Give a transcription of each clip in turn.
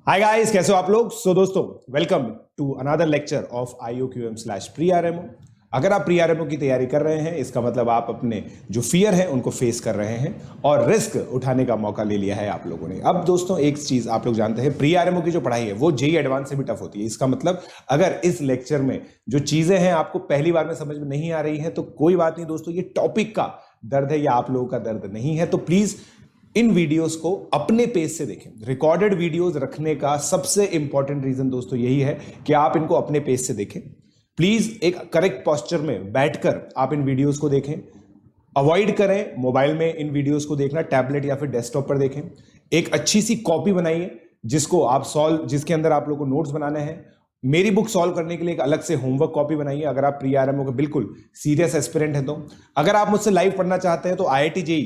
Hi guys, कैसे हो आप लोग। दोस्तों, welcome to another lecture of IOQM/प्री-आरएमओ। अगर आप प्री-आरएमओ की तैयारी कर रहे हैं, इसका मतलब आप अपने जो फियर है उनको फेस कर रहे हैं और रिस्क उठाने का मौका ले लिया है आप लोगों ने। अब दोस्तों, एक चीज आप लोग जानते हैं, प्री-आरएमओ की जो पढ़ाई है वो जेईई एडवांस से भी टफ होती है। इसका मतलब अगर इस लेक्चर में जो चीजें हैं आपको पहली बार में समझ में नहीं आ रही है तो कोई बात नहीं दोस्तों, ये टॉपिक का दर्द है या आप लोगों का दर्द नहीं है। तो प्लीज इन वीडियोस को अपने पेज से देखें। रिकॉर्डेड वीडियोस रखने का सबसे इंपॉर्टेंट रीजन दोस्तों यही है कि आप इनको अपने पेज से देखें। प्लीज एक करेक्ट पोस्चर में बैठकर आप इन वीडियोस को देखें। अवॉइड करें मोबाइल में इन वीडियोस को देखना, टैबलेट या फिर डेस्कटॉप पर देखें। एक अच्छी सी कॉपी बनाइए जिसके अंदर आप लोग को नोट्स बनाने हैं। मेरी बुक सॉल्व करने के लिए एक अलग से होमवर्क कॉपी बनाइए अगर आप प्री-आरएमओ के बिल्कुल सीरियस एस्पिरेंट हैं तो। अगर आप मुझसे लाइव पढ़ना चाहते हैं तो IIT JEE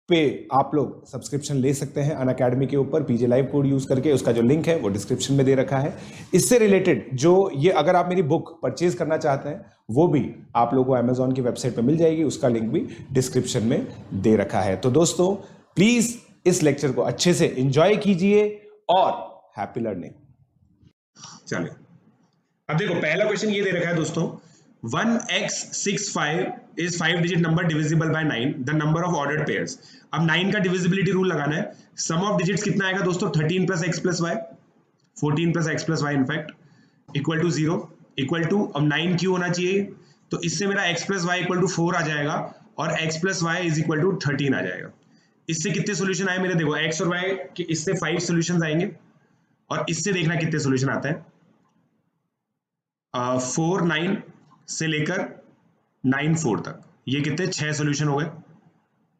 पे आप लोग सब्सक्रिप्शन ले सकते हैं अनअकैडमी के ऊपर PJ लाइव कोड यूज करके। उसका जो लिंक है वो डिस्क्रिप्शन में दे रखा है। इससे रिलेटेड जो ये अगर आप मेरी बुक परचेज करना चाहते हैं वो भी आप लोगों को अमेजॉन की वेबसाइट पर मिल जाएगी, उसका लिंक भी डिस्क्रिप्शन में दे रखा है। तो दोस्तों, प्लीज इस लेक्चर को अच्छे से एंजॉय कीजिए और हैप्पी लर्निंग। चलिए, अब देखो पहला क्वेश्चन ये दे रखा है दोस्तों, 1x65 is 5 digit number divisible by 9, the number of ordered pairs. अब 9 का डिविजिबिलिटी रूल लगाना है। सम ऑफ डिजिट्स कितना आएगा दोस्तों? 13 plus X plus Y, 14 plus X plus Y in fact equal to 0 equal to, अब 9 क्यों होना चाहिए? तो इससे मेरा x plus Y equal to 4 आ जाएगा और x plus Y is equal to 13 आ जाएगा। इससे कितने सोल्यूशन आए मेरे? देखो x और y के इससे 5 सोल्यूशन आएंगे और इससे देखना कितने सोल्यूशन आते हैं। 4 9 से लेकर 9 4 तक, ये कितने? 6 सोल्यूशन हो गए।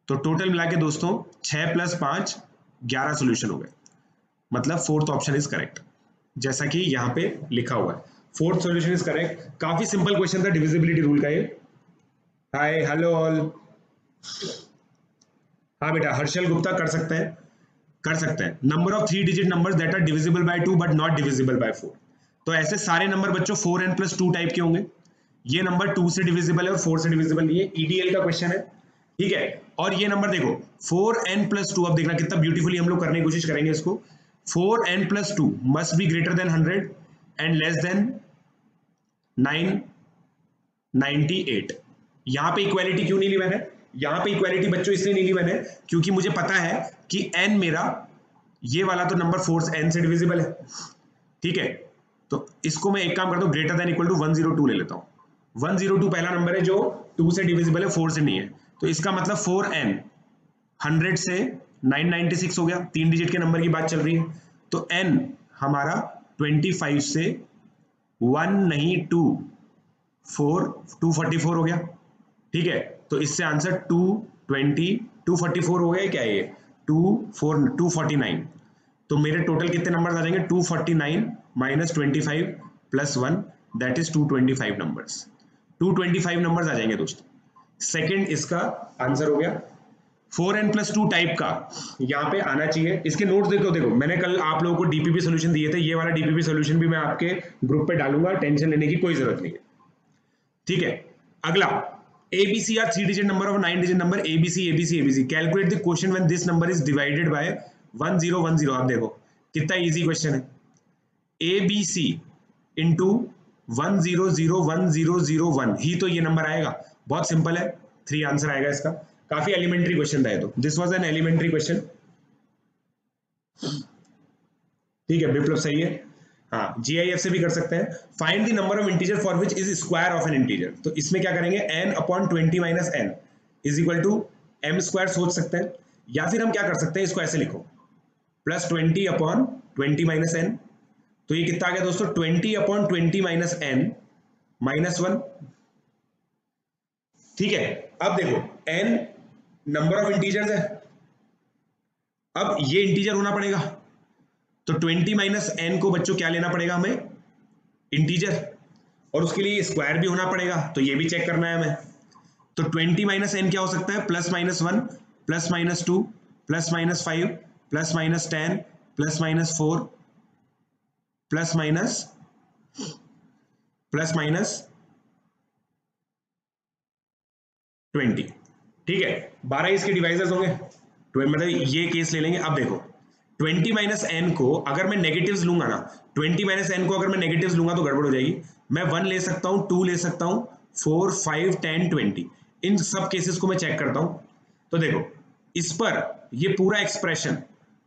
तो टोटल मिला के दोस्तों 6 प्लस 5 11 सोल्यूशन हो गए। मतलब फोर्थ ऑप्शन इज करेक्ट, जैसा कि यहाँ पे लिखा हुआ है। Fourth solution is correct. काफी सिंपल क्वेश्चन था डिविजिबिलिटी रूल का ये। Hi hello all. हाँ बेटा, हर्षल गुप्ता कर सकते हैं, कर सकते हैं। Number of 3 digit numbers that are divisible by 2 but not divisible by 4। तो ऐसे सारे नंबर बच्चों 4n प्लस 2 टाइप के होंगे। ये नंबर 2 से डिविजिबल है और 4 से डिविजिबल नहीं है। EDL का क्वेश्चन है, ठीक है। और ये नंबर देखो 4n प्लस 2, अब देखना कितना ब्यूटीफुली हम लोग करने की कोशिश करेंगे इसको। 4n plus 2 must be greater than 100 and less than 998। यहां पे इक्वालिटी क्यों नहीं ली मैंने? यहां पे इक्वालिटी बच्चों इसलिए नहीं ली मैंने क्योंकि मुझे पता है कि n मेरा, ये वाला तो नंबर 4 n से डिविजिबल है, ठीक है। तो इसको मैं एक काम करता हूं, ग्रेटर देन इक्वल टू 102 ले लेता हूं। 102 पहला नंबर है जो 2 से डिविजिबल है, 4 से नहीं है। तो इसका मतलब 4n 100 से 996 हो गया। 3 डिजिट के नंबर की बात चल रही है। तो n हमारा 25 से 1 नहीं 244 हो गया, ठीक है। तो इससे आंसर 244 हो गया। क्या ये 249? तो मेरे टोटल कितने नंबर आ जाएंगे? 249 minus 25 plus 1, that is 225 numbers. 225 numbers आ जाएंगे दोस्तों। सेकंड इसका आंसर हो गया। 4n प्लस 2 टाइप का यहाँ पे आना चाहिए। इसके नोट्स देखो मैंने कल आप लोगों को DPP सोल्यूशन दिए थे। ये वाला DPP सोल्यूशन भी मैं आपके ग्रुप पे डालूंगा, टेंशन लेने की कोई जरूरत नहीं है, ठीक है। अगला, ABC are 3 digit number of 9 digit number ABC। Calculate the quotient when this number is divided by 1010। आप देखो कितना इजी क्वेश्चन है। ABC इंटू 1001001 ही तो ये नंबर आएगा। बहुत सिंपल है, 3 आंसर आएगा इसका। काफी एलिमेंट्री क्वेश्चन था ये तो। This was an elementary question, ठीक है। विप्लव सही है। हाँ, GIF से भी कर सकते हैं। Find the number of integer for which is square of an integer. तो इसमें क्या करेंगे? n upon 20 minus n is equal to m square सोच सकते हैं, या फिर हम क्या कर सकते हैं, इसको ऐसे लिखो प्लस 20 अपॉन 20 माइनस n। तो ये कितना आ गया दोस्तों? 20 अपॉन 20 माइनस n माइनस 1, ठीक है। अब देखो n नंबर ऑफ इंटीजर्स है, अब ये इंटीजर होना पड़ेगा। तो 20 माइनस n को बच्चों क्या लेना पड़ेगा हमें? इंटीजर। और उसके लिए स्क्वायर भी होना पड़ेगा, तो ये भी चेक करना है हमें। तो 20 माइनस n क्या हो सकता है? Plus minus 1 plus minus 2 plus minus 5 plus minus 10 plus minus 4 plus minus 20, ठीक है। 12 इसके डिवाइजर्स होंगे, मतलब ये केस ले लेंगे। अब देखो 20 माइनस एन को अगर मैं नेगेटिव्स लूंगा ना, 20 माइनस एन को अगर मैं नेगेटिव्स लूंगा तो गड़बड़ हो जाएगी। मैं 1 ले सकता हूं, 2 ले सकता हूं, 4, 5, 10, 20, इन सब केसेस को मैं चेक करता हूं। तो देखो इस पर ये पूरा एक्सप्रेशन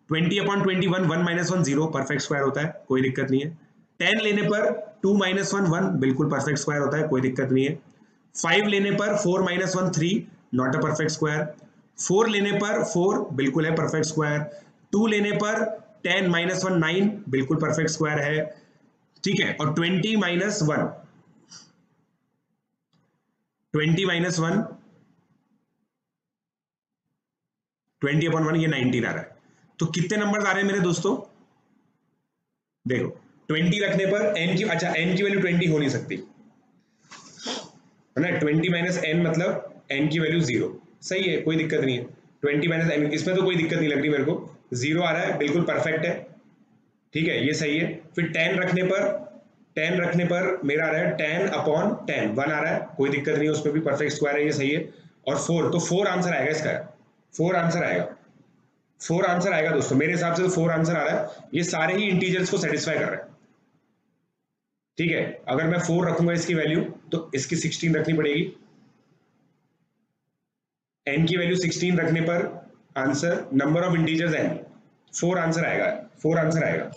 20/21, 1 माइनस 1 0, परफेक्ट स्क्वायर होता है, कोई दिक्कत नहीं है। 10 लेने पर 2 माइनस 1 1, बिल्कुल परफेक्ट स्क्वायर होता है, कोई दिक्कत नहीं है। 5 लेने पर 4 minus 1 3, not a perfect square. 4 लेने पर 4, बिल्कुल है परफेक्ट स्क्वायर। 2 लेने पर 10 माइनस 1 9, बिल्कुल परफेक्ट स्क्वायर है, ठीक है। और 20 माइनस 1, 20 माइनस 1, 20/1, ये 19 आ रहा है। तो कितने नंबर आ रहे हैं मेरे दोस्तों? देखो 20 रखने पर n की, अच्छा n की वैल्यू 20 हो नहीं सकती है ना, 20 माइनस n मतलब n की वैल्यू 0, सही है, कोई दिक्कत नहीं है। 20 माइनस n, इसमें तो कोई दिक्कत नहीं लग रही मेरे को, 0 आ रहा है, बिल्कुल परफेक्ट है, ठीक है, ये सही है। फिर 10 रखने पर मेरा आ रहा है 10/10, 1 आ रहा है, कोई दिक्कत नहीं है, उसमें भी परफेक्ट स्क्वायर है, ये सही है। और 4, तो 4 आंसर आएगा इसका, 4 आंसर आएगा, 4 आंसर आएगा दोस्तों, मेरे हिसाब से तो 4 आंसर आ रहा है। ये सारे ही इंटीजर्स को सेटिस्फाई कर रहे हैं, ठीक है। अगर मैं 4 रखूंगा इसकी वैल्यू तो इसकी 16 रखनी पड़ेगी, n की वैल्यू 16 रखने पर answer, number of integers n, 4 answer आएगा, 4 आंसर आएगा।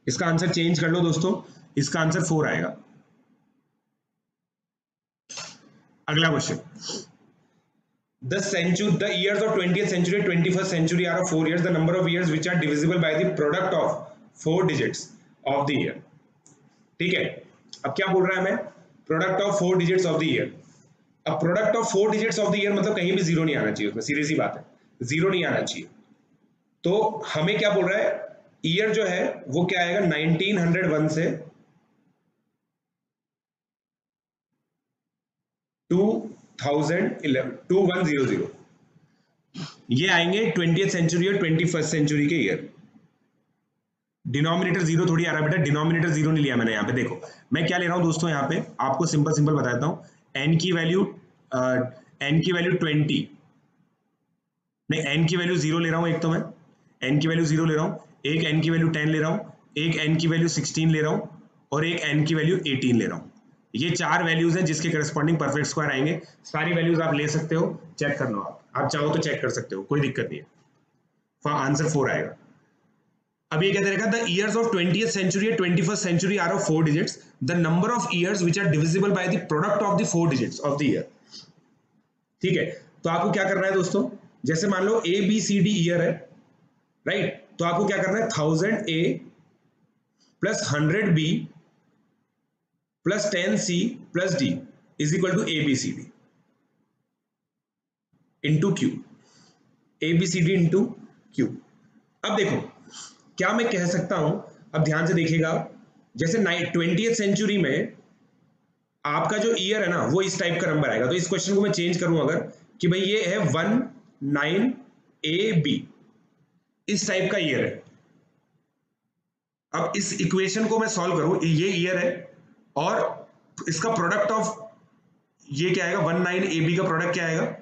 इसका आंसर चेंज कर लो दोस्तों, इसका आंसर 4 आएगा। अगला question, the years of 20th century 21st century are of 4 years, the number of years which are divisible by the product of 4 digits of the year, ठीक है। अब क्या बोल रहा है हमें, product of 4 digits of the year. अब product of 4 digits of the year मतलब कहीं भी जीरो नहीं आना चाहिए उसमें, सीधी सी बात है, जीरो नहीं आना चाहिए। तो हमें क्या बोल रहा है, ईयर जो है वो क्या आएगा, 1901 से 2100, ये आएंगे 20th सेंचुरी और 21st सेंचुरी के ईयर। डिनोमिनेटर जीरो थोड़ी आ रहा है बेटा, डिनोमिनेटर जीरो नहीं लिया मैंने यहाँ पे। देखो मैं क्या ले रहा हूँ दोस्तों, यहाँ पे आपको सिंपल सिंपल बताता हूँ। n की वैल्यू 20, नहीं n की वैल्यू 0 ले रहा हूँ, एक तो मैं n की वैल्यू 0 ले रहा हूँ, एक n की वैल्यू 10 ले रहा हूँ, एक n की वैल्यू 16 ले रहा हूँ, और एक n की वैल्यू 18 ले रहा हूँ। ये 4 वैल्यूज हैं जिसके करस्पॉन्डिंग परफेक्ट स्क्वायर आएंगे। सारी वैल्यूज आप ले सकते हो, चेक कर लो, आप चाहो तो चेक कर सकते हो, कोई दिक्कत नहीं है। आंसर 4 आएगा। अब ये कहते रहेगा, the years of 20th century 21st century are of 4 digits, the number of years which are divisible by the product of the 4 digits of the year, ठीक है। तो आपको क्या करना है दोस्तों, जैसे मान लो A B C D year है, राइट, तो आपको क्या करना है, 1000 A plus 100 B plus 10 C plus D is equal to A B C D into Q, A B C D into Q. अब देखो क्या मैं कह सकता हूं, अब ध्यान से देखिएगा, जैसे 20th सेंचुरी में आपका जो ईयर है ना वो इस टाइप का नंबर आएगा। तो इस क्वेश्चन को मैं चेंज करूं अगर, कि भाई ये है 19AB, इस टाइप का ईयर है। अब इस इक्वेशन को मैं सॉल्व करूं, ये ईयर है और इसका प्रोडक्ट ऑफ ये क्या आएगा, 19AB का प्रोडक्ट क्या आएगा,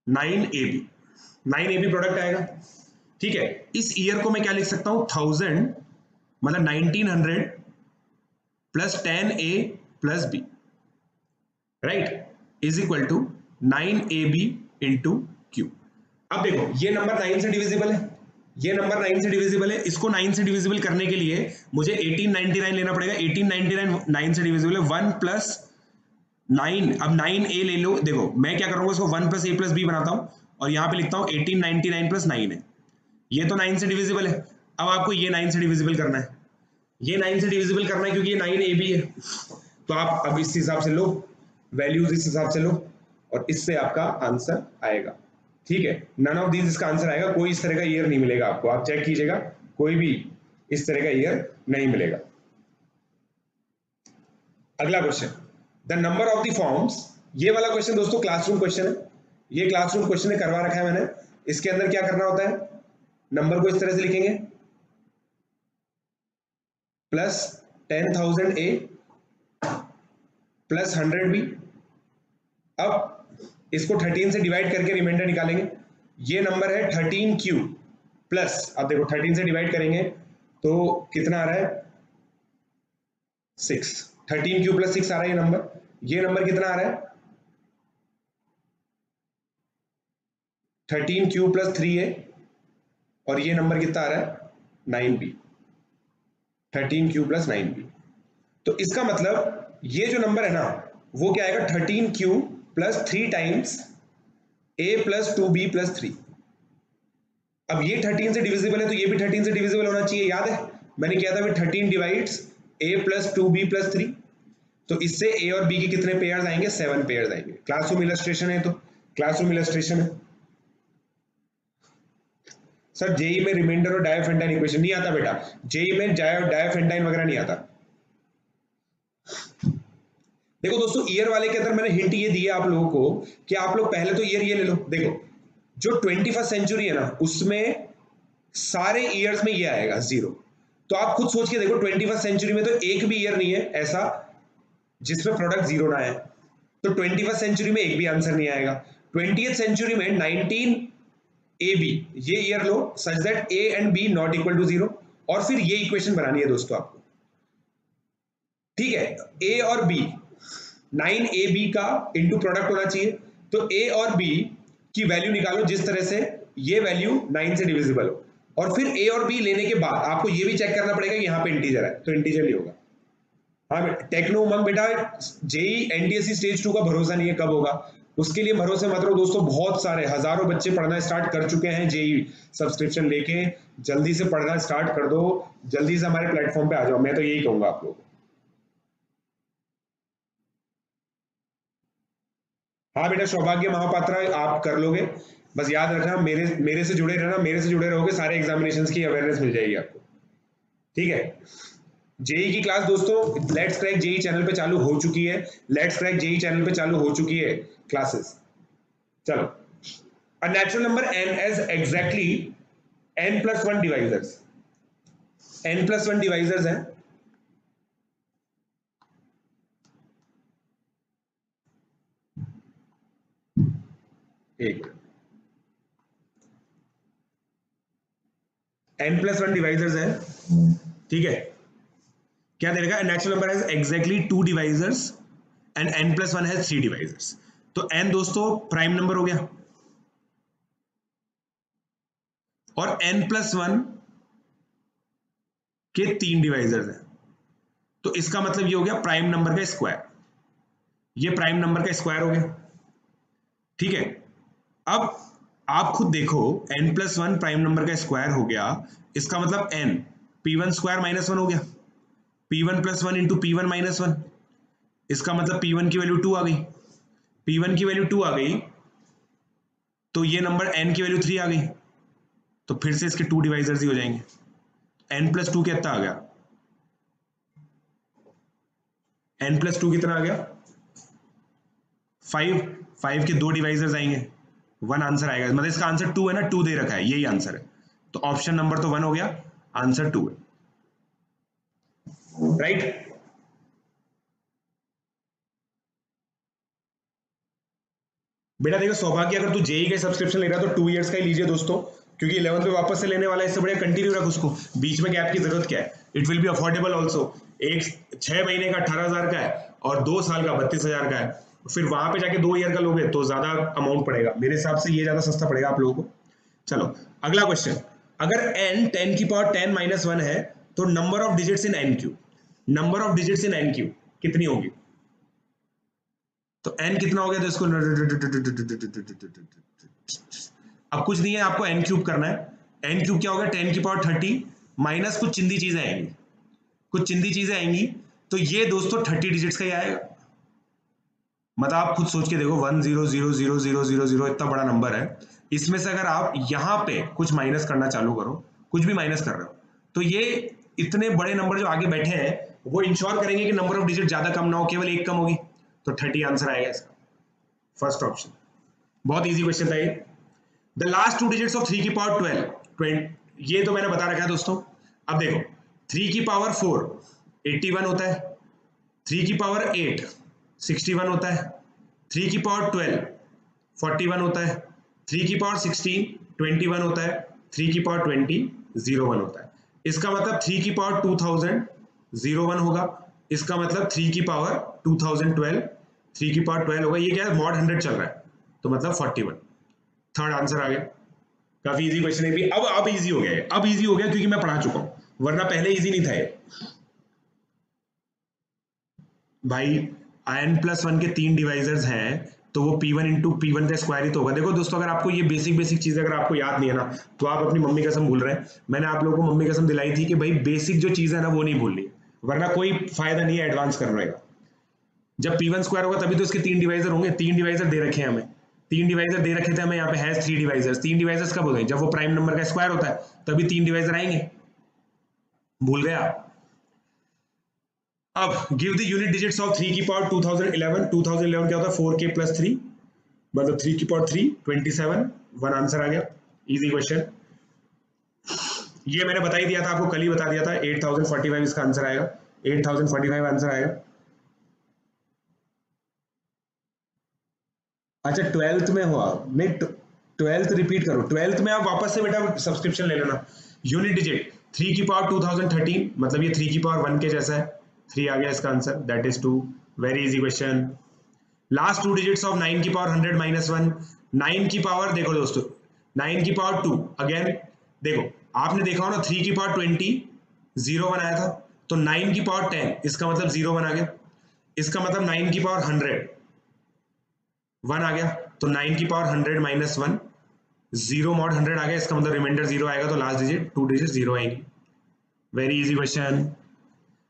9AB, 9AB प्रोडक्ट आएगा, ठीक है। इस ईयर को मैं क्या लिख सकता हूं, 1000 मतलब 1900 plus 10A plus B, right, is equal to 9AB into Q। अब देखो ये नंबर 9 से डिविजिबल है, ये नंबर 9 से डिविजिबल है, इसको 9 से डिविजिबल करने के लिए मुझे 1899 लेना पड़ेगा। 1899 9 से डिविजिबल है, 1 प्लस 9, अब 9A ले लो। देखो मैं क्या करूंगा, इसको 1 प्लस A प्लस B बनाता हूं और यहां पे लिखता हूं 1899 प्लस 9 है, ये तो 9 से डिविजिबल है। अब आपको ये 9 से डिविजिबल करना है, ये 9 से डिविजिबल करना है क्योंकि ये 9AB है। तो आप अब इस हिसाब से लो, वैल्यूज इस हिसाब से लो और इससे आपका आंसर आएगा, ठीक है। नन ऑफ दीज इसका आंसर आएगा, कोई इस तरह का ईयर नहीं मिलेगा आपको, आप चेक कीजिएगा, कोई भी इस तरह का ईयर नहीं मिलेगा। अगला question, the number of the forms, ये वाला क्वेश्चन दोस्तों क्लासरूम क्वेश्चन है, ये क्लासरूम क्वेश्चन ने करवा रखा है मैंने। इसके अंदर क्या करना होता है, नंबर को इस तरह से लिखेंगे, प्लस 10,000 ए प्लस 100 बी। अब इसको 13 से डिवाइड करके रिमाइंडर निकालेंगे, ये नंबर है 13 क्यू, प्लस, अब देखो 13 से डिवाइड करेंगे तो कितना आ रहा है 6, 13 क्यू प्लस 6 आ रहा है ये नंबर। ये नंबर कितना आ रहा है 13 क्यू प्लस 3 है, और ये नंबर कितना आ रहा है 9b, 13 क्यू प्लस 9b। तो इसका मतलब ये जो नंबर है ना वो क्या आएगा 13 Q plus 3 times a plus 2b plus 3। अब ये 13 से डिविजिबल है तो ये भी 13 से डिविजिबल होना चाहिए, याद है मैंने किया था 13 divides a plus 2b plus 3। तो इससे a और b के कितने पेयर्स आएंगे 7 पेयर्स आएंगे। क्लासरूम इलस्ट्रेशन है, तो क्लासरूम इलस्ट्रेशन है। सर जेई में रिमाइंडर और डायोफेंटाइन इक्वेशन नहीं आता बेटा, जेई में डायोफेंटाइन वगैरह नहीं आता। देखो दोस्तों ईयर वाले के अंदर मैंने हिंट ये दिया आप लोगों को कि आप लोग पहले तो ईयर ये ले लो। देखो जो 21st सेंचुरी है ना उसमें सारे ईयर्स में ये आएगा 0। तो आप खुद सोच के देखो 21st सेंचुरी में तो एक भी ईयर नहीं है ऐसा जिसमें प्रोडक्ट 0 ना है। तो 21st सेंचुरी में एक भी आंसर नहीं आएगा। 20th सेंचुरी में 19 AB ये ईयर लो such that A and B not equal to 0, और फिर ये इक्वेशन बनानी है दोस्तों आपको, ठीक है। A और B 9AB का इंटू प्रोडक्ट होना चाहिए। तो A और B की वैल्यू निकालो जिस तरह से ये वैल्यू 9 से डिविजिबल हो, और फिर A और B लेने के बाद आपको ये भी चेक करना पड़ेगा कि यहाँ पे इंटीजर है तो इंटीजर ही होगा। हाँ टेक्नो उमंग बेटा जेई एनटीएससी स्टेज 2 का भरोसा नहीं है कब होगा, उसके लिए भरोसे मत रहो दोस्तों। बहुत सारे हजारों बच्चे पढ़ना स्टार्ट कर चुके हैं जेई सब्सक्रिप्शन लेके, जल्दी से पढ़ना स्टार्ट कर दो, जल्दी से हमारे प्लेटफॉर्म पे आ जाओ, मैं तो यही कहूंगा आप लोगों को। हाँ बेटा सौभाग्य महापात्रा आप कर लोगे, बस याद रखना मेरे से जुड़े रहना, मेरे से जुड़े रहोगे सारे एग्जामिनेशंस की अवेयरनेस मिल जाएगी आपको, ठीक है। जेई की क्लास दोस्तों लेट्स क्रैक जेई चैनल पे चालू हो चुकी है, लेट्स क्रैक जेई चैनल पे चालू हो चुकी है क्लासेस। चलो a natural number n has exactly n plus 1 divisors, n plus 1 divisors हैं। एक n प्लस 1 डिवाइजर्स हैं, ठीक है। क्या दे रखा है natural number has exactly 2 divisors and n plus 1 has 3 divisors. तो n दोस्तों प्राइम नंबर हो गया, और n प्लस 1 के 3 डिवाइजर्स हैं। तो इसका मतलब ये हो गया प्राइम नंबर का स्क्वायर, ये प्राइम नंबर का स्क्वायर हो गया, ठीक है। अब आप खुद देखो n प्लस 1 प्राइम नंबर का स्क्वायर हो गया, इसका मतलब n p1 स्क्वायर माइनस 1 हो गया, p1 plus 1 into p1 minus 1, इसका मतलब p1 की वैल्यू 2 आ गई, p1 की वैल्यू 2 आ गई तो ये नंबर n की वैल्यू 3 आ गई, तो फिर से इसके 2 डिवाइजर्स ही हो जाएंगे। n प्लस 2 कितना आ गया, n प्लस 2 कितना आ गया 5, 5 के 2 डिवाइजर्स आएंगे, 1 आंसर आएगा, मतलब इसका आंसर 2 है ना, 2 दे रखा है यही आंसर है, तो ऑप्शन नंबर तो 1 हो गया, आंसर 2 है, राइट। बेटा देखो सौभाग्य अगर तू जेई का सब्सक्रिप्शन ले रहा तो 2 इयर्स का ही लीजिए दोस्तों, क्योंकि 11th में वापस से लेने वाला है, इससे बढ़िया कंटिन्यू रख उसको, बीच में गैप की जरूरत क्या है। It will be affordable also, एक 6 महीने का 18,000 का है और 2 साल का 32,000 का है, फिर वहां पे जाके 2 ईयर का लोगे तो ज्यादा अमाउंट पड़ेगा, मेरे हिसाब से ये ज्यादा सस्ता पड़ेगा आप लोगों को। चलो अगला क्वेश्चन, अगर n 10 की पावर 10 माइनस 1 है तो number of digits in n cube, number of digits in n cube कितनी होगी। तो n कितना हो गया, तो इसको अब कुछ नहीं है, आपको n क्यूब करना है। n क्यूब क्या होगा 10 की पावर 30 माइनस कुछ चिंदी चीजें आएंगी, कुछ चिंदी चीजें आएंगी, तो ये दोस्तों 30 डिजिट्स का ही आएगा। मतलब आप खुद सोच के देखो 10000000 इतना बड़ा नंबर है, इसमें से अगर आप यहाँ पे कुछ माइनस करना चालू करो, कुछ भी माइनस कर रहे हो, तो ये इतने बड़े नंबर जो आगे बैठे हैं वो इंश्योर करेंगे कि नंबर ऑफ डिजिट ज्यादा कम ना हो, केवल एक कम होगी, तो 30 आंसर आएगा इसका, फर्स्ट ऑप्शन। बहुत इजी क्वेश्चन था ये। द लास्ट 2 डिजिट्स ऑफ 3 की पावर 12, ये तो मैंने बता रखा है दोस्तों। अब देखो 3 की पावर 4 81 होता है, 3 की पावर 8 61 होता है, 3 की पावर 12 41 होता है, 3 की पावर 16 21 होता है, 3 की पावर 20 01 होता है। इसका मतलब 3 की पावर 2000 01 होगा। इसका मतलब 3 की पावर 2012 3 की पावर 12 होगा। ये क्या है, मॉड 100 चल रहा है, तो मतलब 41। थर्ड आंसर आ गया। काफी इजी क्वेश्चन है भी। अब इजी हो गया है, अब इजी हो गया क्योंकि मैं पढ़ा चुका हूं, वरना पहले इजी नहीं था ये भाई। n+1 के 3 डिवाइजर्स हैं, तो वो p1 इंटू p1 का स्क्वायर ही तो होगा। देखो दोस्तों, अगर आपको ये बेसिक चीज अगर आपको याद नहीं है ना, तो आप अपनी मम्मी कसम भूल रहे हैं। मैंने आप लोगों को मम्मी कसम दिलाई थी कि भाई बेसिक जो चीज है ना वो नहीं भूलनी, वरना कोई फायदा नहीं है एडवांस करने का। जब p1 स्क्वायर होगा तभी तो इसके 3 डिवाइजर होंगे। 3 डिवाइजर दे रखे हैं हमें, 3 डिवाइजर दे रखे थे हमें, यहाँ पे है 3 डिवाइजर्स। 3 डिवाइजर्स कब होते हैं, जब वो प्राइम नंबर का स्क्वायर होता है, तभी 3 डिवाइजर आएंगे। भूल गए आप? अब give the unit digits of 3 की पावर 2011। 2011 क्या होता है, 4k प्लस 3, मतलब 3 की पावर 3 27। वन आंसर आ गया। Easy question. ये मैंने बता ही दिया था आपको, कल ही बता दिया था। 8045 इसका आंसर आएगा, 8045 आंसर आएगा। अच्छा 12th में हुआ नहीं, 12th रिपीट करो। 12th में आप वापस से बेटा सब्सक्रिप्शन ले लेना। यूनिट डिजिट 3 की पावर 2013, मतलब ये 3 की पावर 1 के जैसा है। 3 आ गया इसका answer, that is 2। Very easy question. Last 2 digits of 9 की पावर 100 माइनस 1। 9 की पावर देखो दोस्तों, 9 की पावर 2 अगेन। देखो आपने देखा हो ना, 3 की पावर 20 01 आया था, तो 9 की पावर 10, इसका मतलब 01 आ गया। इसका मतलब 9 की पावर 100 1 आ गया, तो 9 की पावर 100 माइनस 1 0 मॉड 100 आ गया। इसका मतलब रिमाइंडर 0 आएगा, तो लास्ट डिजिट 2 डिजिट 0 आएंगी। Very easy question.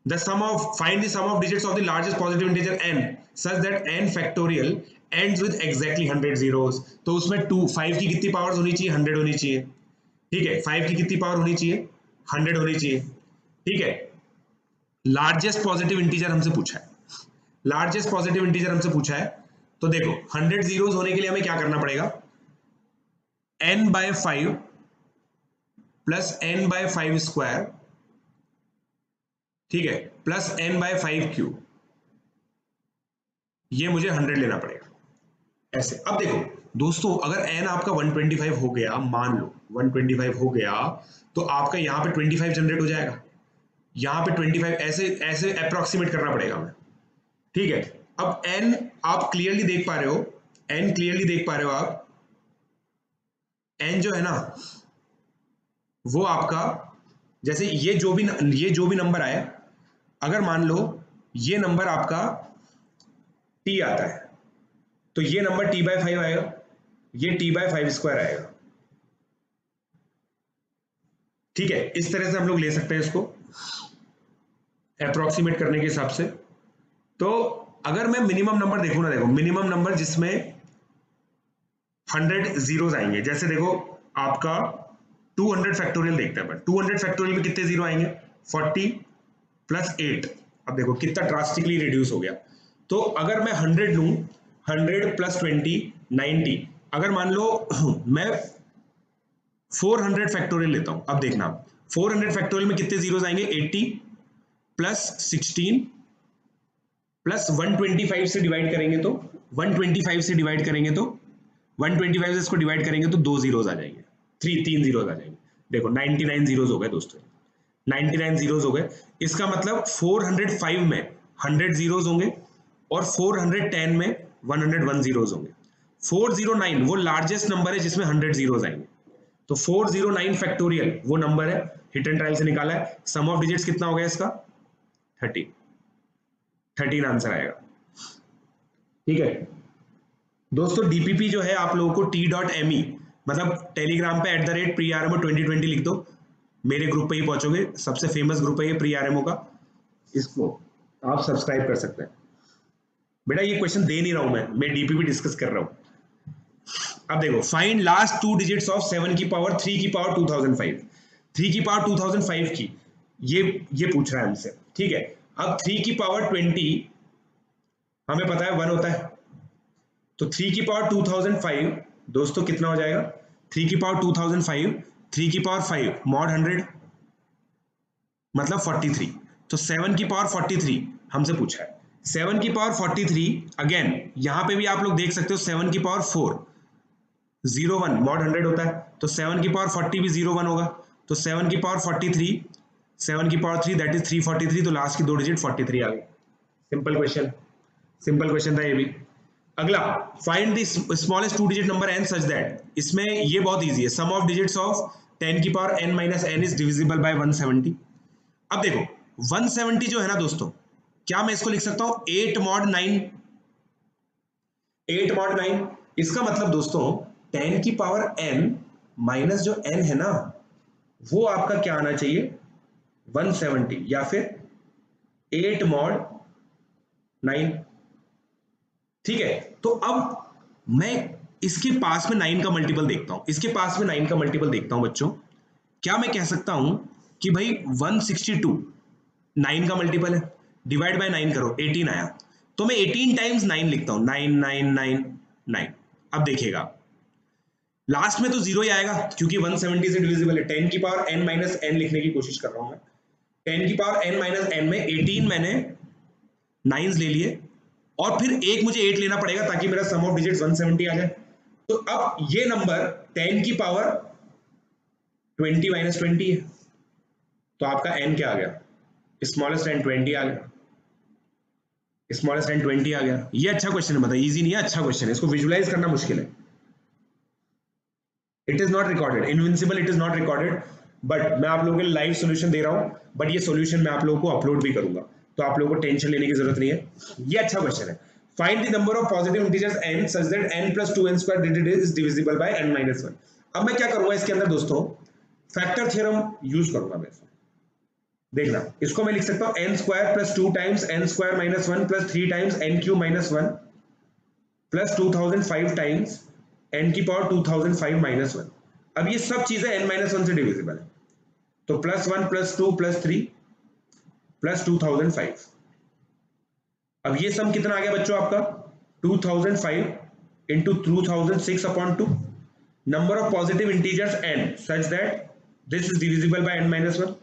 Find the sum of digits of the largest positive integer n such that n factorial ends with exactly 100 zeros। तो उसमें 5 की कितनी पावर्स होनी चाहिए, 100 होनी चाहिए। ठीक है, 5 की कितनी पावर होनी चाहिए, 100 होनी चाहिए। ठीक है, लार्जेस्ट पॉजिटिव इंटीजर हमसे पूछा है, लार्जेस्ट पॉजिटिव इंटीजर हमसे पूछा है। तो देखो 100 जीरोस होने के लिए हमें क्या करना पड़ेगा, n/5 प्लस n/5 स्क्वायर, ठीक है, प्लस n/5 क्यूब, ये मुझे 100 लेना पड़ेगा ऐसे। अब देखो दोस्तों, अगर n आपका 125 हो गया, मान लो 125 हो गया, तो आपका यहाँ पे 25 जनरेट हो जाएगा, यहाँ पे 25, ऐसे ऐसे अप्रोक्सीमेट करना पड़ेगा हमें। ठीक है, अब n आप क्लियरली देख पा रहे हो, n क्लियरली देख पा रहे हो आप, n जो है ना वो आपका, जैसे ये जो भी नंबर आए, अगर मान लो ये नंबर आपका t आता है, तो ये नंबर t/5 आएगा, ये t/5 स्क्वायर आएगा। ठीक है, इस तरह से हम लोग ले सकते हैं इसको अप्रोक्सीमेट करने के हिसाब से। तो अगर मैं मिनिमम नंबर देखूं ना, देखो मिनिमम नंबर जिसमें 100 जीरोस आएंगे, जैसे देखो आपका 200 फैक्टोरियल देखते हैं, 200 फैक्टोरियल में कितने जीरो आएंगे, 40 प्लस 8। अब देखो कितना ड्रास्टिकली रिड्यूस हो गया। तो अगर मैं 100 लूं, 100 प्लस 20 90, अगर मान लो मैं 400 फैक्टोरियल लेता हूं, अब देखना 400 फैक्टोरियल में कितने जीरोस आएंगे, 80 प्लस 16 प्लस 125 से डिवाइड करेंगे तो 125 से डिवाइड करेंगे तो 125 से इसको डिवाइड करेंगे तो 2 जीरोस आ जाएंगे, 3 जीरोस आ जाएंगे। देखो 99 जीरोस हो गए दोस्तों, 99 जीरोस हो गए। इसका मतलब 405 में 100 जीरोस होंगे और 410 में 101 जीरोस होंगे। 409 वो लार्जेस्ट नंबर है जिसमें 100 जीरोस आएंगे, तो 409 फैक्टोरियल वो नंबर है, हिट एंड ट्रायल से निकाला है। सम ऑफ डिजिट्स कितना हो गया इसका, 13 आंसर आएगा। ठीक है दोस्तों, डीपीपी जो है आप लोगों को t.me, मतलब टेलीग्राम पे @primo 2020 लिख दो, मेरे ग्रुप पे ही पहुंचोगे। सबसे फेमस ग्रुप है ये प्रीआरएमओ का, इसको आप सब्सक्राइब कर सकते हैं। बेटा ये क्वेश्चन दे नहीं रहा हूं मैं डीपीपी डिस्कस कर रहा हूं। अब देखो फाइंड लास्ट 2 डिजिट्स ऑफ 7 की पावर 3 की पावर 2005। 3 की पावर 2005 की ये पूछ रहा है हमसे। ठीक है, अब 3 की पावर 20 हमें पता है 1 होता है, तो 3 की पावर 2005 दोस्तों कितना हो जाएगा, 3 की पावर 2005 3 की पावर 5 मॉड 100 मतलब 43, तो 7 की पावर 43 हमसे पूछा है। 7 की पावर 43 अगेन यहां पे भी आप लोग देख सकते हो, 7 की पावर 4 01 मॉड 100 होता है, तो 7 की पावर 40 भी 01 होगा, तो 7 की पावर 43, 7 की पावर 3 दैट इज 343, तो लास्ट की दो डिजिट 43 आ गई। सिंपल क्वेश्चन, सिंपल क्वेश्चन था ये भी। अगला, find the smallest two digit number n such that, इसमें ये बहुत इजी है, सम ऑफ डिजिट्स ऑफ 10 की power n minus n is divisible bye 170। अब देखो 170 जो है ना दोस्तों, क्या मैं इसको लिख सकता हूं 8 मॉड 9, 8 मॉड 9, इसका मतलब दोस्तों 10 की पावर n माइनस जो n है ना, वो आपका क्या आना चाहिए 170, या फिर 8 मॉड 9। ठीक है, तो अब मैं इसके पास में 9 का मल्टीपल देखता हूं, इसके पास में 9 का मल्टीपल देखता हूं बच्चों। क्या मैं कह सकता हूं कि भाई 162 9 का मल्टीपल है, डिवाइड बाय 9 करो 18 आया, तो मैं 18 टाइम्स 9 लिखता हूं, 9 9 9 9। अब देखिएगा लास्ट में तो जीरो ही आएगा क्योंकि 170 से डिविजिबल है। 10 की पावर n माइनस n लिखने की कोशिश कर रहा हूं मैं, 10 की पावर n माइनस n में 18 मैंने 9s ले लिए, और फिर एक मुझे 8 लेना पड़ेगा ताकि मेरा सम ऑफ डिजिट्स 170 आ जाए। तो अब ये नंबर 10 की पावर 20 माइनस 20 है, तो आपका n क्या आ गया, स्मॉलेस्ट n 20 आ गया, स्मॉलेस्ट n 20 आ गया। ये अच्छा क्वेश्चन है, बताइए, इजी नहीं है, अच्छा क्वेश्चन है, इसको विजुलाइज करना मुश्किल है। It is not recorded, invincible it is not recorded, but मैं आप लोगों के लाइव सॉल्यूशन दे रहा हूं, बट ये सॉल्यूशन मैं आप लोगों को अपलोड भी करूंगा, तो आप लोगों को टेंशन लेने की जरूरत नहीं है। ये अच्छा क्वेश्चन है। Find the number of positive integers n such that n plus 2n square digit is divisible by n minus 1। अब मैं क्या करूंगा इसके अंदर दोस्तों, फैक्टर थ्योरम यूज करूंगा मैं। देखना, इसको मैं लिख सकता हूं n square plus 2 times n square minus 1 plus 3 times n cube minus 1 plus 2005 times n की पावर 2005 माइनस 1। अब ये सब चीजें n माइनस 1 से डिविजिबल है, तो प्लस 1 प्लस 2 प्लस 3 प्लस 2005। अब ये सम कितना आ गया बच्चों आपका 2005 into 2006 upon 2, number of positive integers n such that this is divisible by n minus 1।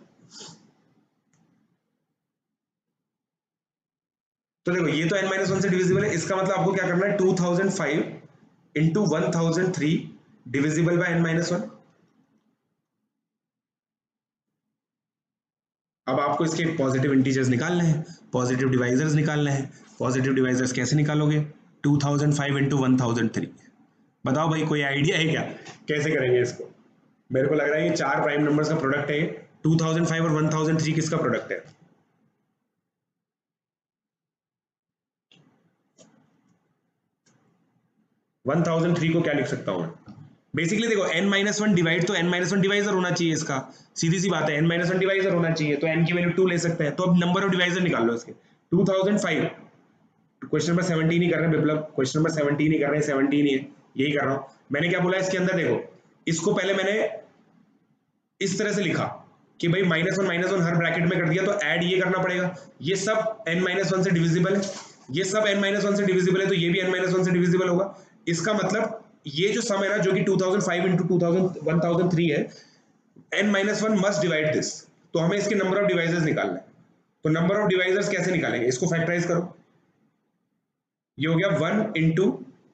तो देखो ये तो n माइनस 1 से डिविजिबल है, इसका मतलब आपको क्या करना है 2005 into 1003 divisible by n minus 1। अब आपको इसके पॉजिटिव इंटीजर्स निकालने हैं, पॉजिटिव डिवाइजर्स निकालने हैं। पॉजिटिव डिवाइजर्स कैसे निकालोगे 2005 इंटू 1003। बताओ भाई, कोई आइडिया है क्या कैसे करेंगे इसको? मेरे को लग रहा है ये चार प्राइम नंबर्स का प्रोडक्ट है, 2005 और 1003 किसका प्रोडक्ट है? वन 1003 को क्या लिख सकता हूं मैं? बेसिकली देखो n-1 डिवाइड, तो n-1 डिवाइजर होना चाहिए इसका, सीधी सी बात है, n-1 डिवाइजर होना चाहिए, तो n की वैल्यू 2 ले सकते हैं। तो अब नंबर ऑफ डिवाइजर निकाल लो इसके। 2005, क्वेश्चन नंबर 17 ही कर रहे हैं विप्लव, क्वेश्चन नंबर 17 ही कर रहे हैं, 17 ही है, यही कर रहा हूं। मैंने क्या बोला इसके अंदर, देखो इसको पहले मैंने इस तरह से लिखा कि भाई -1 हर ब्रैकेट में कर दिया, तो ऐड ये करना पड़ेगा, ये सब n-1 से डिविजिबल है, ये सब n-1 से डिविजिबल है, तो ये भी n-1 से डिविजिबल होगा। इसका मतलब ये जो सम है ना, जो कि 2005 इंटू 1003 है, n-1 मस्ट डिवाइड दिस, तो हमें इसके नंबर ऑफ डिवाइजर्स निकालना है। तो नंबर ऑफ डिवाइजर्स कैसे निकालेंगे, इसको फैक्टराइज करो, ये हो गया 1 इंटू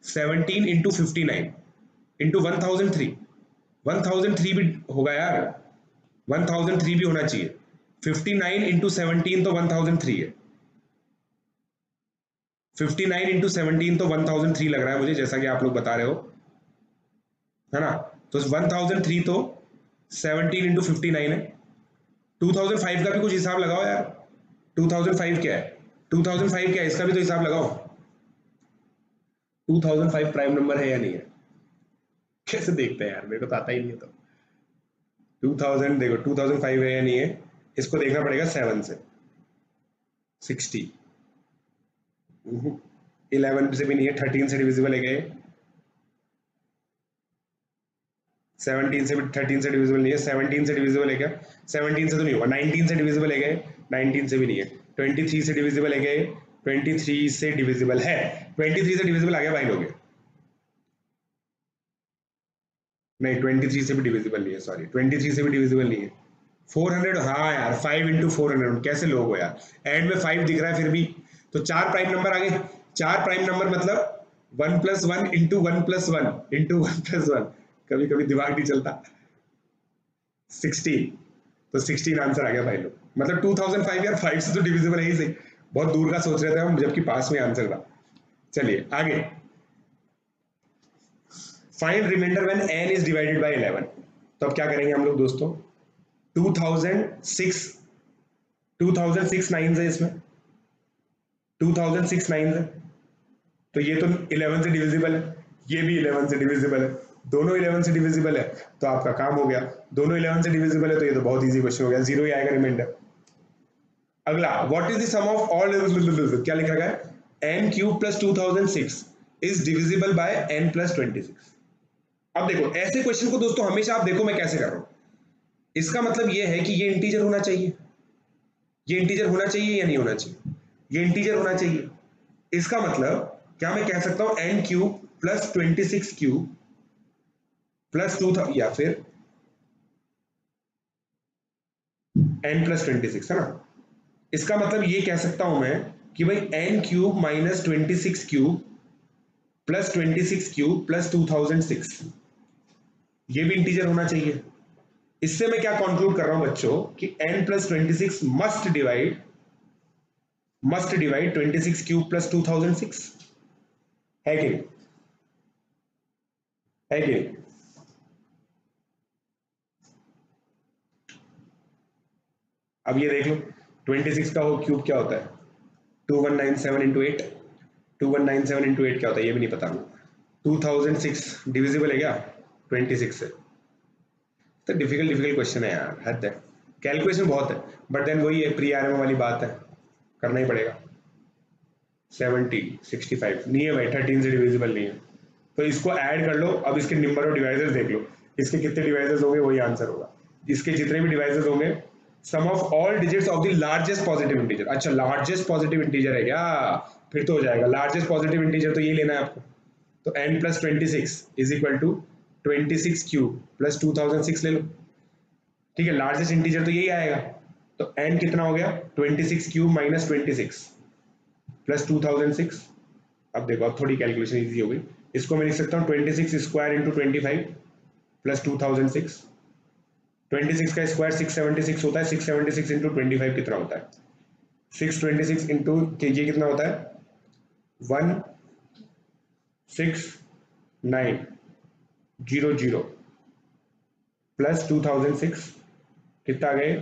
17 इंटू 59 इंटू 1003, 1003 भी होगा यार, 1003 भी होना चाहिए, 59 इंटू 17 तो 1003 है, 59 इंटू 17 तो 1003 लग रहा है मुझे, जैसा कि आप लोग बता रहे हो, है ना? तो 1003 तो 17 इंटू 59 है। 2005 का भी कुछ हिसाब लगाओ यार, 2005 क्या है, 2005 क्या है, इसका भी तो हिसाब लगाओ, 2005 प्राइम नंबर है या नहीं है? कैसे देखते हैं यार, मेरे को तो आता ही नहीं है। तो 2000 देखो 2005 है या नहीं है, इसको देखना पड़ेगा 7 से 60, 11 से भी नहीं है, 13 से डिविजिबल है गए, 17 से भी 13 से डिविजिबल नहीं है, 17 से डिविजिबल है क्या, 17 से तो नहीं होगा, 19 से डिविजिबल है गए, 19 से भी नहीं है, 23 से डिविजिबल है गए, 23 से डिविजिबल है, 23 से डिविजिबल आ गया भाई लोग, नहीं 23 से भी डिविजिबल नहीं है, सॉरी 23 से भी डिविजिबल नहीं है, 400, हाँ यार 5 इंटू 400, कैसे लोग हो यार, एंड में 5 दिख रहा है फिर भी। तो चार प्राइम नंबर आ गए, चार प्राइम नंबर मतलब 1+1 इंटू 1+1 इंटू 1+1, कभी कभी दिमाग नहीं चलता। 16, तो 16 आंसर आ गया भाई लोग। मतलब 2005 यार, 5 से तो डिविजिबल है ही सही, बहुत दूर का सोच रहे थे हम, जबकि पास में आंसर था। चलिए आगे, find remainder when n is divided by 11। तो अब क्या करेंगे हम लोग दोस्तों, 2006 2006 नाइन है इसमें, 2006 नाइन है, तो ये तो 11 से डिविजिबल है, ये भी 11 से डिविजिबल है, दोनों 11 से डिविजिबल है, तो आपका काम हो गया। दोनों 11 से डिविजिबल है तो ये तो बहुत इजी क्वेश्चन हो गया, जीरो ही आएगा रिमाइंडर। अगला, what is the sum of all, क्या लिखा गया है, n cube plus 2006 is divisible by n plus 26। अब देखो ऐसे क्वेश्चन को दोस्तों हमेशा आप देखो मैं कैसे कर रहा हूं, इसका मतलब ये है कि ये इंटीजर होना चाहिए, ये इंटीजर होना चाहिए या नहीं होना चाहिए, ये इंटीजर होना चाहिए। इसका मतलब क्या मैं कह सकता हूं n cube plus 26 cube plus 2 या फिर n प्लस 26 है ना। इसका मतलब ये कह सकता हूं मैं कि भाई n cube minus 26 cube plus 26 cube plus 2006, ये भी इंटीजर होना चाहिए। इससे मैं क्या कंक्लूड कर रहा हूं बच्चों कि n plus 26 must divide 26 cube plus 2006, है कि नहीं, है कि नहीं। अब ये देख लो 26 का हो क्यूब क्या होता है, 2197 इंटू 8, 2197 इंटू 8 क्या होता है ये भी नहीं पता हमें। 2006 डिविजिबल है क्या 26 से, तो डिफिकल्ट क्वेश्चन है यार, हद है, कैलकुलेशन बहुत है, बट देन वही है प्री आरएमओ वाली बात है, करना ही पड़ेगा। 70 65 नहीं है भाई, 13 से डिविजिबल नहीं है, तो इसको ऐड कर लो। अब इसके नंबर ऑफ डिवाइसेस देख लो, इसके कितने डिवाइसेस होंगे वही आंसर होगा, इसके जितने भी डिवाइसेस होंगे, sum of all digits of the largest positive integer. अच्छा लार्जेस्ट पॉजिटिव इंटीजर है क्या, फिर तो हो जाएगा, लार्जेस्ट पॉजिटिव इंटीजर तो ये लेना है आपको, तो n plus 26 is equal to 26 cube plus 2006 ले लो, ठीक है, लार्जेस्ट इंटीजर तो यही आएगा, तो n कितना हो गया 26 क्यूब माइनस 26 प्लस 2006। अब देखो अब थोड़ी कैलकुलेशन इजी हो गई, इसको मैं लिख सकता हूँ 26 स्क्वायर इंटू 25 प्लस 2006, 26 का स्क्वायर 676 होता है, 676 इंटू 25 कितना होता है, 626 इंटू ये कितना होता है 16900 प्लस 2006 कितना आ गए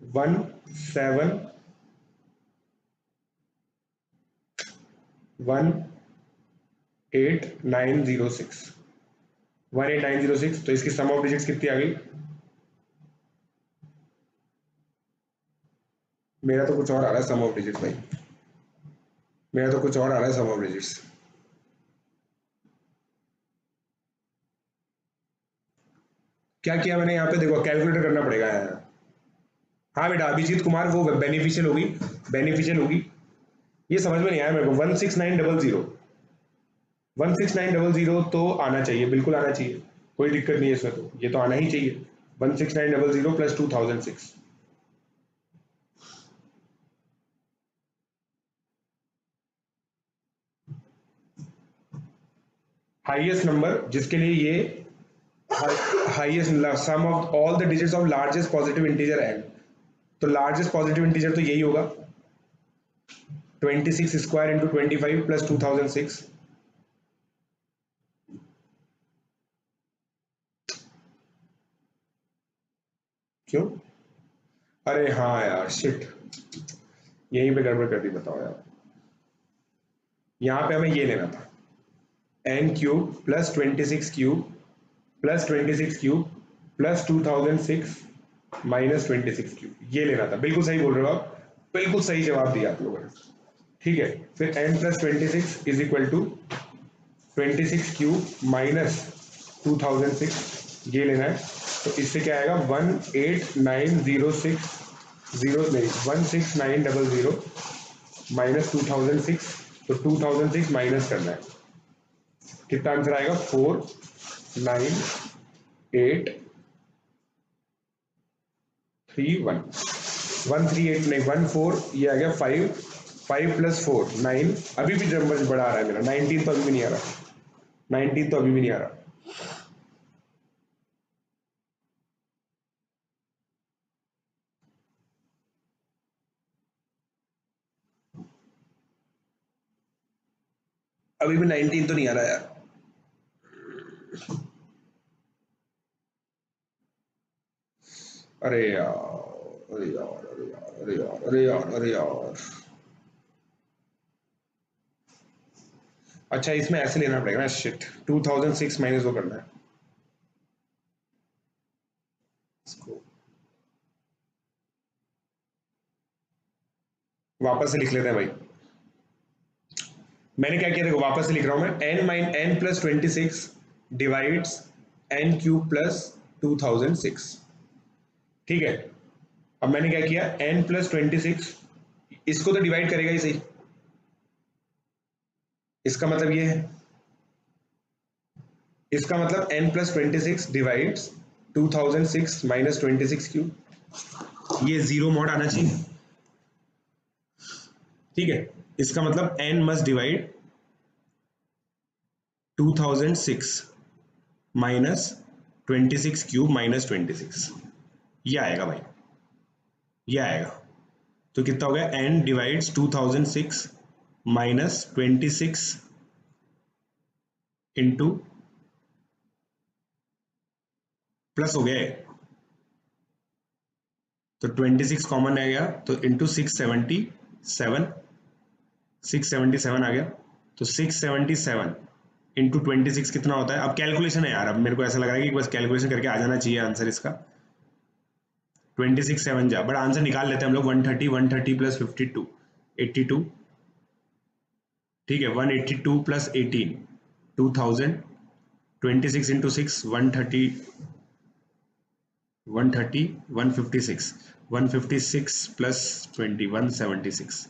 18906, तो इसकी सम ऑफ डिजिट्स कितनी आ गई, मेरा तो कुछ और आ रहा है सम ऑफ डिजिट्स भाई, मेरा तो कुछ और आ रहा है सम ऑफ डिजिट्स। क्या किया मैंने यहाँ पे, देखो कैलकुलेटर करना पड़ेगा यार। हाँ बेटा अभिजीत कुमार वो बेनिफिशियल होगी, बेनिफिशियल होगी, ये समझ में नहीं आया मेरे को। 16900 16900 तो आना चाहिए, बिल्कुल आना चाहिए, कोई दिक्कत नहीं है इसमें, तो ये तो आना ही चाहिए। 16900 प्लस 2006, हाईएस्ट नंबर जिसके लिए ये highest sum of all the digits of largest positive integer n, तो लार्जेस्ट पॉजिटिव इंटीजर तो यही होगा 26 स्क्वायर इंटू 25 प्लस 2006, क्यों, अरे हाँ यार शिट, यहीं पे गड़बड़ कर दी, बताओ यार, यहाँ पे हमें ये लेना था n cube plus 26 cube plus 26 cube plus 2006 minus 26 cube, ये लेना था, बिल्कुल सही बोल रहे हो आप, बिल्कुल सही जवाब दिया आप लोगों ने, ठीक है। फिर n plus 26 is equal to 26 cube minus 2006, ये लेना है, तो इससे क्या आएगा 16900 माइनस 2006, तो 2006 माइनस करना है, कितना आंसर आएगा 49831, 138 नहीं 14, ये आ गया 5 5 + 4 9, अभी भी नंबर बड़ा आ रहा है मेरा, 19 तो अभी भी नहीं आ रहा, 19 तो अभी भी नहीं आ रहा। अभी भी 19 तो नहीं आ रहा यार। अरे यार, अरे यार, अरे यार, अरे यार, अरे यार, अरे यार। अच्छा, इसमें ऐसे लेना पड़ेगा ना, शिट, 2006 माइनस वो करना है इसको, वापस से लिख लेते हैं भाई। मैंने क्या किया, देखो वापस से लिख रहा हूं मैं, n+26 डिवाइड्स n³ प्लस 2006। ठीक है, अब मैंने क्या किया, n+26 इसको तो डिवाइड करेगा ही सही, इसका मतलब ये है, इसका मतलब n+26 डिवाइड्स 2006 माइनस 26³, ये जीरो मॉड आना चाहिए। ठीक है, इसका मतलब n must divide 2006 minus 26³ minus 26, ये आएगा भाई, ये आएगा। तो कितना हो गया, n divides 2006 minus 26 into plus हो गया, तो 26 कॉमन आ गया, तो इंटू 677 आ गया, तो 677 इंटू 26 कितना होता है। अब कैलकुलेशन है यार, अब मेरे को ऐसा लग रहा है कि बस कैलकुलेशन करके आ जाना चाहिए आंसर इसका, 26 7 जा, बट आंसर निकाल लेते हैं हम लोग, 130 प्लस 52 82, ठीक है, 182 प्लस 18 2000, 26 इंटू 6 130 156 प्लस 20 176,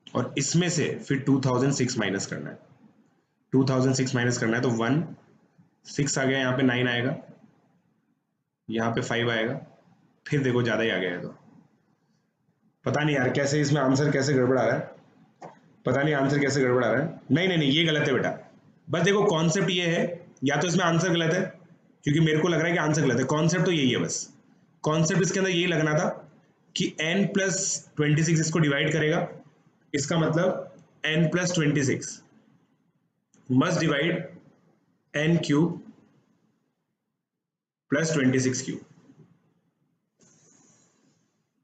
और इसमें से फिर 2006 माइनस करना है, 2006 माइनस करना है, तो 1 6 आ गया, यहाँ पे 9 आएगा, यहाँ पे 5 आएगा, फिर देखो ज़्यादा ही आ गया है, तो पता नहीं यार कैसे इसमें आंसर कैसे गड़बड़ आ रहा है, पता नहीं आंसर कैसे गड़बड़ आ रहा है। नहीं नहीं नहीं, ये गलत है बेटा, बस देखो कॉन्सेप्ट ये है, या तो इसमें आंसर गलत है, क्योंकि मेरे को लग रहा है कि आंसर गलत है, कॉन्सेप्ट तो यही है बस, कॉन्सेप्ट इसके अंदर यही लगना था कि n+26 इसको डिवाइड करेगा, इसका मतलब n+26 must divide n³ plus 26³,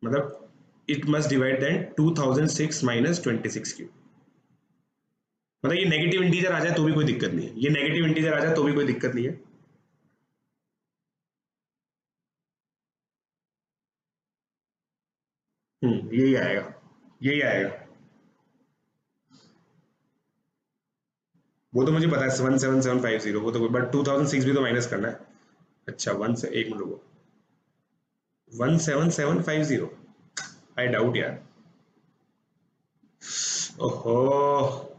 मतलब it must divide then 2006 minus 26³, मतलब ये नेगेटिव इंटीजर आ जाए तो भी कोई दिक्कत नहीं है, ये नेगेटिव इंटीजर आ जाए तो भी कोई दिक्कत नहीं है। यही आएगा, यही आएगा, वो तो मुझे पता है 17750, वो तो, बट 2006 भी तो माइनस करना है। अच्छा, वन से एक मिनट रुको, 17750, आई डाउट यार, ओहो,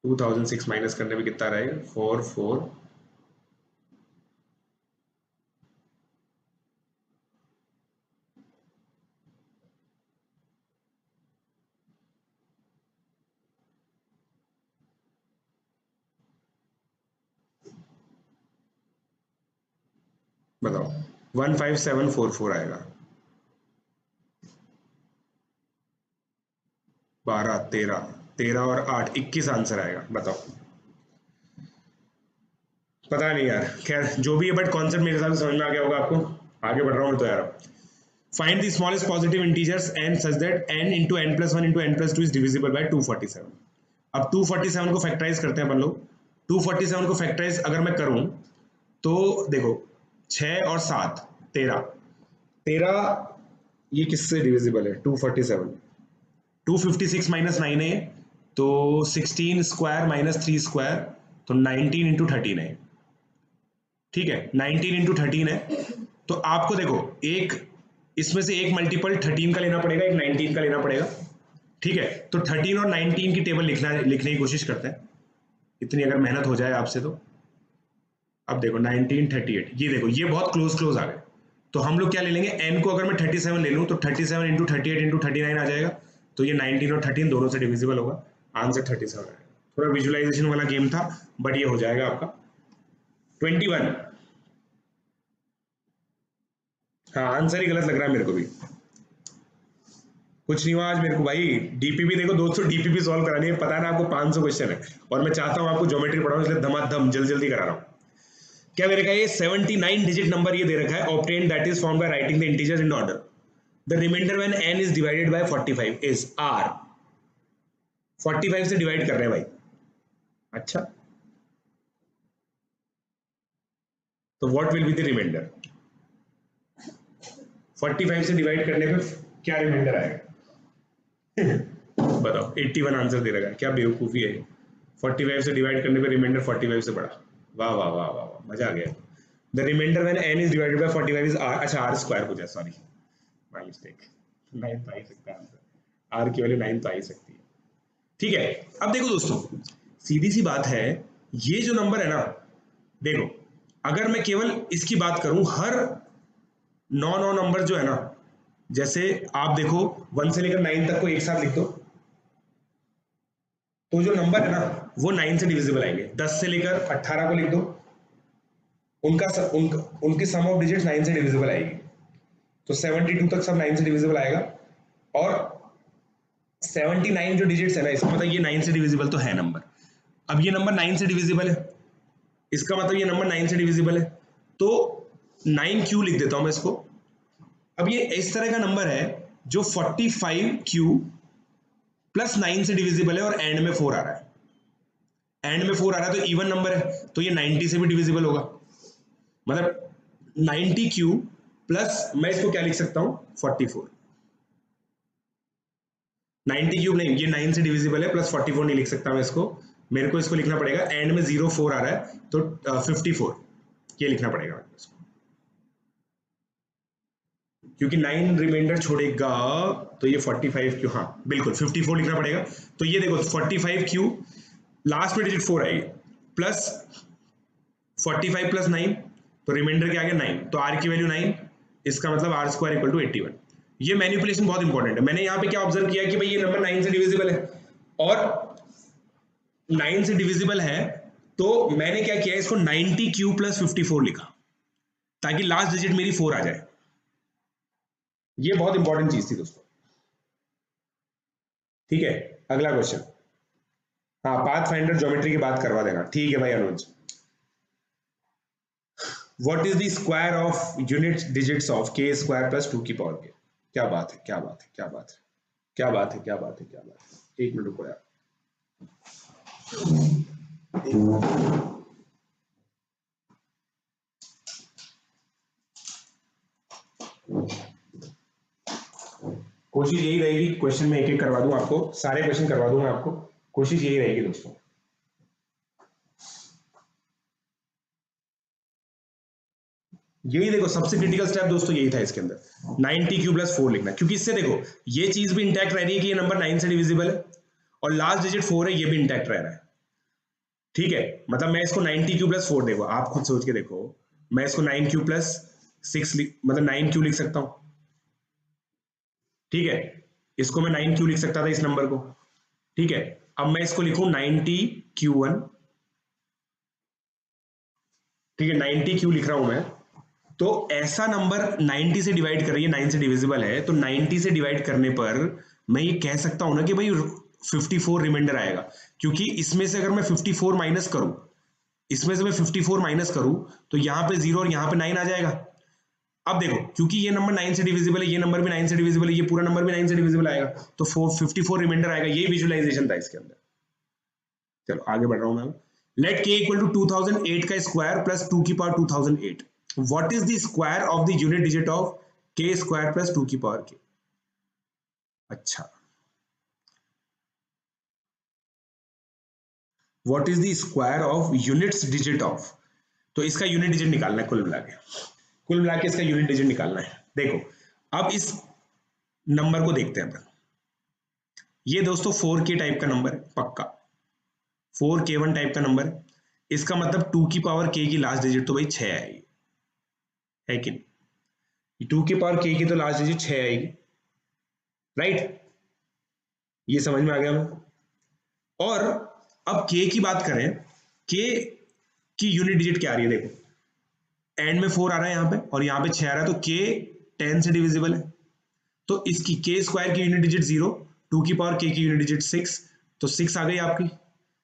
2006 माइनस करने में कितना रहेगा, 4 4, बताओ, 15744 आएगा, 12 13 13 और 8 21 आंसर आएगा, बताओ, पता नहीं यार, खैर जो भी है, बट कॉन्सेप्ट मेरे हिसाब से समझ में आ गया होगा आपको, आगे बढ़ रहा हूँ मैं तो यार। Find the smallest positive integers n such that n into n+1 into n+2 is divisible bye 247। अब 247 को फैक्टराइज करते हैं अपन लोग, 247 को फैक्टराइज अगर मैं करूं तो देखो 6 और 7 13, 13 ये किससे डिविजिबल है, 247, 256 माइनस 9 है, तो 16 स्क्वायर माइनस 3 स्क्वायर, तो 19 इंटू 13 है, ठीक है, 19 इंटू 13 है, तो आपको देखो एक इसमें से एक मल्टीपल 13 का लेना पड़ेगा, एक 19 का लेना पड़ेगा, ठीक है, तो 13 और 19 की टेबल लिखने की कोशिश करते हैं, इतनी अगर मेहनत हो जाए आपसे तो। अब देखो 1938, ये देखो ये बहुत क्लोज क्लोज आ गए, तो हम लोग क्या ले लेंगे, n को अगर मैं 37 ले लूं तो 37 इंटू 38 इंटू 39 आ जाएगा, तो ये 19 और 13 दोनों से डिविजिबल होगा, आंसर 37 है। थोड़ा विजुअलाइजेशन वाला गेम था बट ये हो जाएगा आपका। 21, हाँ आंसर ही गलत लग रहा है मेरे को भी। कुछ नहीं हुआ आज मेरे को भाई, डीपीपी देखो दोस्तों, डीपीपी सॉल्व करानी है, पता है ना आपको 500 क्वेश्चन है और मैं चाहता हूं आपको ज्योमेट्री पढ़ाऊं, इसलिए धमाधम जल्दी जल्दी करा रहा हूं। क्या मेरे का ये 79 डिजिट नंबर ये दे रखा है, obtained that is found by writing the integers in order, the remainder when n is divided by 45 is r। 45 से डिवाइड कर रहे हैं भाई, अच्छा तो what will be the remainder? 45 से डिवाइड करने पे क्या रिमाइंडर आएगा? बताओ, 81 आंसर दे रखा है, क्या बेवकूफी है। 45 से डिवाइड करने पे रिमाइंडर 45 से बड़ा, वाह वाह वाह वाह वाह, मजा आ गया। The remainder when n is divided by 45 is r, अच्छा r स्क्वायर हो जाए, सॉरी माय मिस्टेक, 9 तो आ ही सकता है आंसर, r की वैल्यू 9 तो आ ही सकती है। ठीक है, अब देखो दोस्तों, सीधी सी बात है, ये जो नंबर है ना, देखो अगर मैं केवल इसकी बात करूं, हर 9 नंबर जो है ना, जैसे आप देखो 1 से लेकर 9 तक को एक साथ लिख दो, तो जो नंबर है ना वो 9 से डिविजिबल आएंगे। 10 से लेकर 18 को लिख दो, उनकी सम ऑफ डिजिट्स 9 से डिविजिबल आएगी, तो 72 तक सब 9 से डिविजिबल आएगा। और 79 जो डिजिट्स है ना, इसका मतलब ये 9 से डिविजिबल तो है नंबर। अब ये नंबर 9 से डिविजिबल है, इसका मतलब ये नंबर 9 से डिविजिबल है, तो 9q लिख देता हूं मैं इसको। अब ये इस तरह का नंबर है जो 45q प्लस 9 से डिविजिबल है और एंड में 4 आ रहा है, एंड में 4 आ रहा है तो इवन नंबर है, तो ये 90 से भी डिविजिबल होगा। मतलब 90q प्लस मैं इसको क्या लिख सकता हूं, 44। 90 क्यूब नहीं, ये 9 से डिविजिबल है, प्लस 44 नहीं लिख सकता मैं इसको, मेरे को इसको लिखना पड़ेगा, एंड में 04 आ रहा है तो 54 ये लिखना पड़ेगा इसको, क्योंकि 9 रिमाइंडर छोड़ेगा तो ये 45 क्यू, हाँ बिल्कुल 54 लिखना पड़ेगा। तो ये देखो 45 क्यू, लास्ट में डिजिट 4 आएगी, प्लस 45 प्लस 9, तो रिमाइंडर क्या आ गया 9, तो r की वैल्यू 9, इसका मतलब r स्क्वायर इक्वल टू 81। ये मैनिपुलेशन बहुत इंपॉर्टेंट है। मैंने यहाँ पे क्या ऑब्जर्व किया कि भाई ये नंबर 9 से डिविजिबल है, और 9 से डिविजिबल है, तो मैंने क्या किया, इसको 90 क्यू प्लस 54 लिखा, ताकि लास्ट डिजिट मेरी 4 आ जाए। ये बहुत इंपॉर्टेंट चीज थी दोस्तों। ठीक है, अगला क्वेश्चन, हाँ पाथ फाइंडर ज्योमेट्री की बात करवा देना, ठीक है भाई Anuj. What is the square of unit digits of k square plus 2 की पावर k? क्या बात है, क्या बात है, क्या बात है, क्या बात है, क्या बात है, क्या बात है, एक मिनट रुको यार। कोशिश यही रहेगी, क्वेश्चन में एक एक करवा दूं आपको, सारे क्वेश्चन करवा दूंगा आपको, कोशिश यही रहेगी दोस्तों। यही देखो सबसे क्रिटिकल स्टेप दोस्तों यही था इसके अंदर, 90 क्यू प्लस 4 लिखना, क्योंकि इससे देखो ये चीज भी इंटैक्ट रह रही है कि ये नंबर 9 से डिविजिबल है, और लास्ट डिजिट 4 है, ये भी इंटैक्ट रह रहा है। ठीक है, मतलब मैं इसको 90 क्यू प्लस 4, देखो आप खुद सोच के देखो, मैं इसको 9 क्यू प्लस 6 मतलब 9 क्यू लिख सकता हूं। ठीक है, इसको मैं 9 क्यू लिख सकता था इस नंबर को। ठीक है, अब मैं इसको लिखूं 90 Q1, ठीक है 90 क्यू लिख रहा हूं मैं, तो ऐसा नंबर 90 से डिवाइड कर रही है, 9 से डिविजिबल है, तो 90 से डिवाइड करने पर मैं ये कह सकता हूं ना कि भाई 54 रिमाइंडर आएगा, क्योंकि इसमें से अगर मैं 54 माइनस करूं, इसमें से मैं 54 माइनस करूं, तो यहां पे 0 और यहां पे 9 आ जाएगा। अब देखो क्योंकि ये नंबर 9 से डिविजिबल है, ये नंबर भी 9 से डिविजिबल है, ये पूरा नंबर भी 9 से डिविजिबल आएगा, तो 54 रिमाइंडर आएगा। यही विजुअलाइजेशन था इसके अंदर। चलो आगे बढ़ रहा हूं मैं। लेट k इक्वल टू 2008 का स्क्वायर प्लस 2 की power 2008, what is the square of the unit digit of k square plus 2 की पावर k? अच्छा, what is the square of units digit of, तो इसका यूनिट डिजिट निकालना है, कुल मिला के इसका यूनिट डिजिट निकालना है। देखो अब इस नंबर को देखते हैं अपन, ये दोस्तों 4k टाइप का नंबर है, पक्का 4k1 टाइप का नंबर है, इसका मतलब 2 की पावर k की लास्ट डिजिट तो भाई 6 आएगी, है कि नहीं? 2 की पावर k की तो लास्ट डिजिट 6 आएगी, राइट? ये समझ में आ गया मैं। और अब k की बात करें, k की यूनिट डिजिट क्या आ रही है, देखो एंड में 4 आ रहा है यहाँ पे और यहाँ पे 6 आ रहा है, तो k 10 से डिविजिबल है, तो इसकी k स्क्वायर की यूनिट डिजिट 0, 2 की पावर k की यूनिट डिजिट 6, तो 6 आ गई आपकी।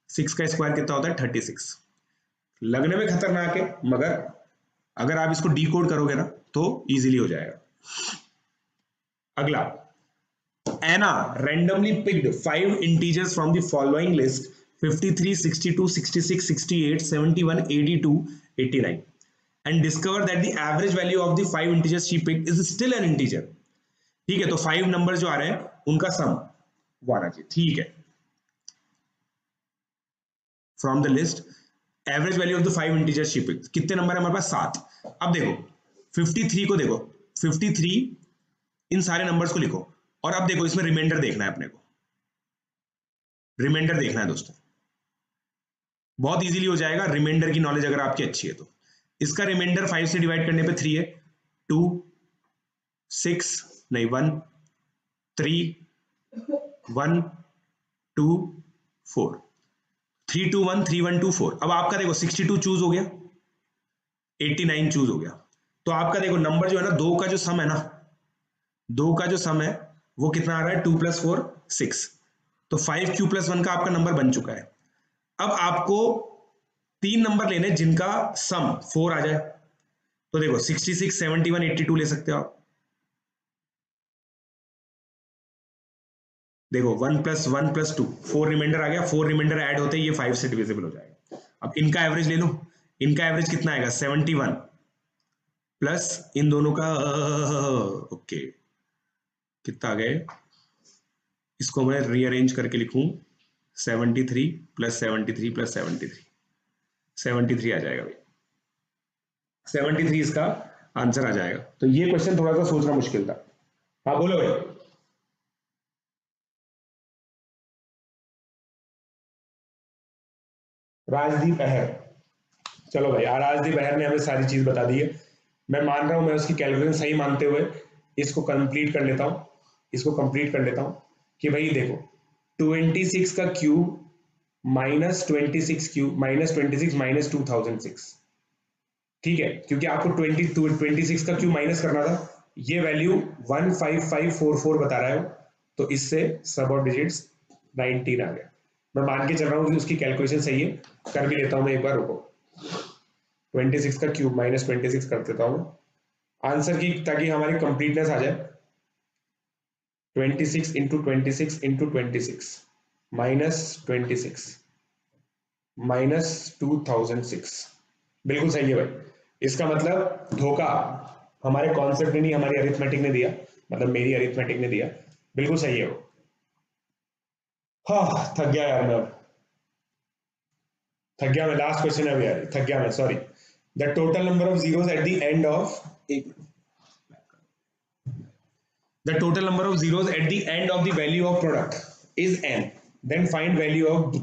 6 का स्क्वायर कितना होता है 36। लगने में खतरनाक है, मगर अगर आप इसको डीकोड करोगे ना तो इजीली हो जाएगा। अगला, Anna randomly picked 5 integers from the following list: 53, 62, 66, 68, 71, 82, 89, and discovered that the average value of the 5 integers she picked is still an integer. ठीक है, तो 5 नंबर जो आ रहे हैं उनका सम वो आना चाहिए। ठीक है, from the list average value of the 5 integers she picked, कितने नंबर है हमारे पास 7। अब देखो 53 को देखो, 53 इन सारे नंबर्स को लिखो और अब देखो इसमें रिमाइंडर देखना है अपने को, रिमाइंडर देखना है दोस्तों, बहुत इजीली हो जाएगा रिमाइंडर की नॉलेज अगर आपकी अच्छी है तो। इसका रिमाइंडर 5 से डिवाइड करने पे 3 है, 2 6 नहीं 1 3 1 2 4, 3 2 1 3 1 2 4। अब आपका देखो 62 चूज हो गया, 89 चूज हो गया, तो आपका देखो नंबर जो है ना, 2 का जो सम है ना, 2 का जो सम है वो कितना आ रहा है 2 + 4 6, तो 5q + 1 का आपका नंबर बन चुका है। अब आपको 3 नंबर लेने जिनका सम 4 आ जाए, तो देखो 66 71 82 ले सकते हो आप। देखो 1 + 1 + 2 4 रिमाइंडर आ गया, 4 रिमाइंडर ऐड होते ही ये 5 से डिविजिबल हो जाएगा। अब इनका एवरेज ले लो, इनका एवरेज कितना आएगा 71 प्लस इन दोनों का ओके कितना आ गए, इसको मैं रीअरेंज करके लिखूं 73 + 73 + 73, 73 आ जाएगा भाई, 73 इसका आंसर आ जाएगा। तो ये क्वेश्चन थोड़ा सा सोचना मुश्किल था। हाँ बोलो भाई। राजदीप अहर, चलो भाई राजदीप अहर ने हमें सारी चीज बता दी है। मैं मान रहा हूं, मैं उसकी कैलकुलेशन सही मानते हुए इसको कंप्लीट कर लेता हूं, इसको कंप्लीट कर लेता हूं कि भाई देखो 26 का क्यूब -26 क्यूब -26 - 2006, ठीक है, क्योंकि आपको 26 का क्यूब माइनस करना था, ये वैल्यू 15544 बता रहा है, तो इससे सब और डिजिट्स 19 आ गया। मैं मान के चल रहा हूँ कि उसकी कैलकुलेशन सही है, कर भी लेता हूँ मैं एक बार, रुको 26 का क्यूब -26 कर देता हूँ आंसर की, ताकि हमारी कंप्लीटनेस आ जाए। 26 × 26 × 26 -26 -2006, बिल्कुल सही है भाई। इसका मतलब धोखा हमारे कॉन्सेप्ट ने नहीं, हमारी अरिथमेटिक ने दिया, मतलब मेरी अरिथमेटिक ने दिया, बिल्कुल सही है वो। हाँ थक गया यार मैं, थक गया मैं, लास्ट क्वेश्चन है यार, थक गया मैं, sorry. The total number of zeros at the end of the total number of zeros at the end of the value of product is n, then find value of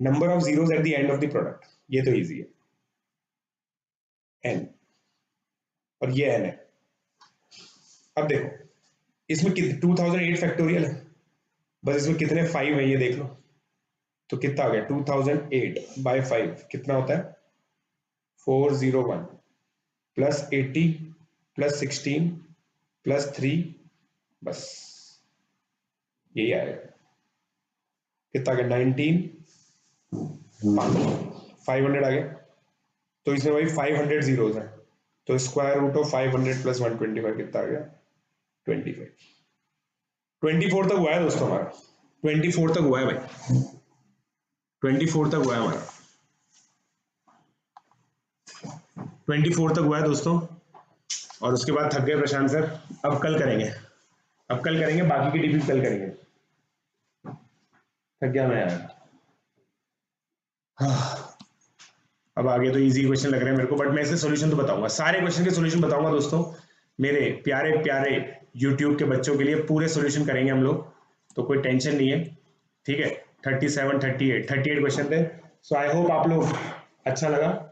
number of zeros at the end of the product। ये तो easy है, n, और ये n है। अब देखो इसमें 2008 factorial है, बस इसमें कितने 5 है ये देख लो, तो कितना आ गया 2008 by 5 कितना होता है 401 + 80 + 16 + 3, बस यही आएगा, कितना आ गया 19 500 आ गया। तो इसमें भाई 500 जीरोस हैं, तो स्क्वायर रूट ऑफ 500 + 125 कितना आ गया 25। 24 तक हुआ है दोस्तों हमारा, 24 तक हुआ है भाई, 24 तक हुआ है हमारा, 24 तक हुआ है दोस्तों। और उसके बाद थक गए प्रशांत सर, अब कल करेंगे, अब कल करेंगे, बाकी की डीपी कल करेंगे, थक गया मैं यार। अब आगे तो इजी क्वेश्चन लग रहे हैं मेरे को, बट मैं इसके सॉल्यूशन तो बताऊंगा, सारे क्वेश्चन के सॉल्यूशन बताऊंगा दोस्तों, मेरे प्यारे प्यारे यूट्यूब के बच्चों के लिए पूरे सॉल्यूशन करेंगे हम लोग, तो कोई टेंशन नहीं है, ठीक है। 37 38 क्वेश्चन थे, सो आई होप आप लोग अच्छा लगा।